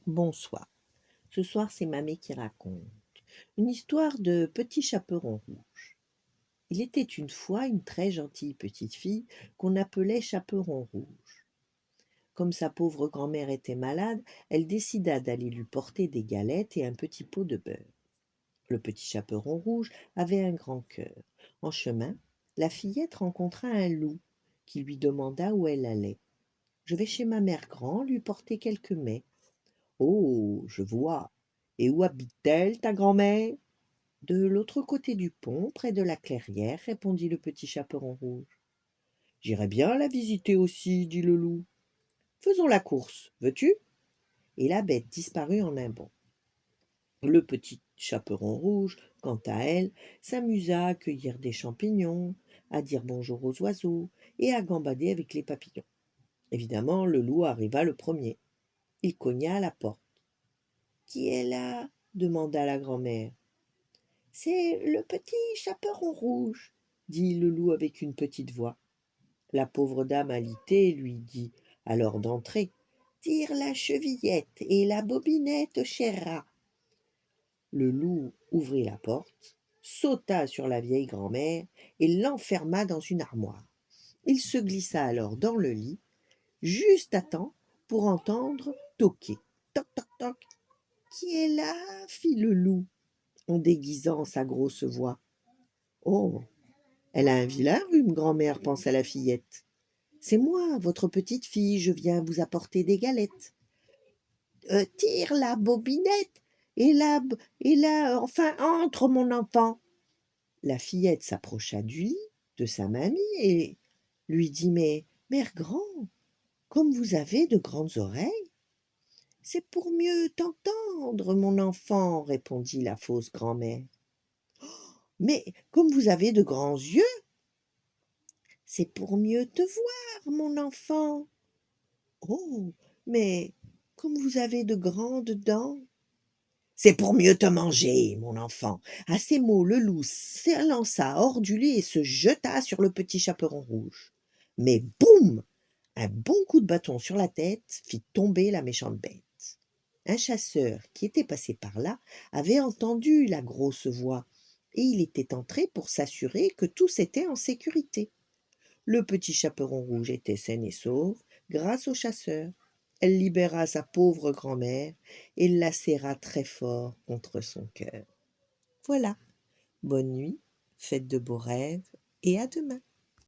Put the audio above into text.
Bonsoir. Ce soir, c'est Mamie qui raconte. Une histoire de petit chaperon rouge. Il était une fois une très gentille petite fille qu'on appelait Chaperon rouge. Comme sa pauvre grand-mère était malade, elle décida d'aller lui porter des galettes et un petit pot de beurre. Le petit chaperon rouge avait un grand cœur. En chemin, la fillette rencontra un loup qui lui demanda où elle allait. Je vais chez ma mère grand lui porter quelques mets. Oh, je vois. Et où habite-t-elle, ta grand-mère? De l'autre côté du pont, près de la clairière, répondit le petit chaperon rouge. J'irai bien la visiter aussi, dit le loup. Faisons la course, veux-tu? Et la bête disparut en un bond. Le petit chaperon rouge, quant à elle, s'amusa à cueillir des champignons, à dire bonjour aux oiseaux et à gambader avec les papillons. Évidemment, le loup arriva le premier. Il cogna à la porte. Qui est là? Demanda la grand-mère. C'est le petit chaperon rouge, dit le loup avec une petite voix. La pauvre dame alitée lui dit alors d'entrer. Tire la chevillette et la bobinette, cher rat. Le loup ouvrit la porte, sauta sur la vieille grand-mère et l'enferma dans une armoire. Il se glissa alors dans le lit, juste à temps pour entendre toquer. Toc, toc, toc. Qui est là? Fit le loup en déguisant sa grosse voix. Oh, elle a un vilain rhume, grand-mère, pensa la fillette. C'est moi, votre petite fille, je viens vous apporter des galettes. Tire la bobinette enfin entre, mon enfant. La fillette s'approcha du lit de sa mamie et lui dit mais mère grand, comme vous avez de grandes oreilles. C'est pour mieux t'entendre, mon enfant, répondit la fausse grand-mère. Mais comme vous avez de grands yeux, c'est pour mieux te voir, mon enfant. Oh, mais comme vous avez de grandes dents. C'est pour mieux te manger, mon enfant. À ces mots, le loup s'élança hors du lit et se jeta sur le petit chaperon rouge. Mais boum! Un bon coup de bâton sur la tête fit tomber la méchante bête. Un chasseur qui était passé par là avait entendu la grosse voix et il était entré pour s'assurer que tous étaient en sécurité. Le petit chaperon rouge était sain et sauf grâce au chasseur. Elle libéra sa pauvre grand-mère et la serra très fort contre son cœur. Voilà, bonne nuit, faites de beaux rêves et à demain.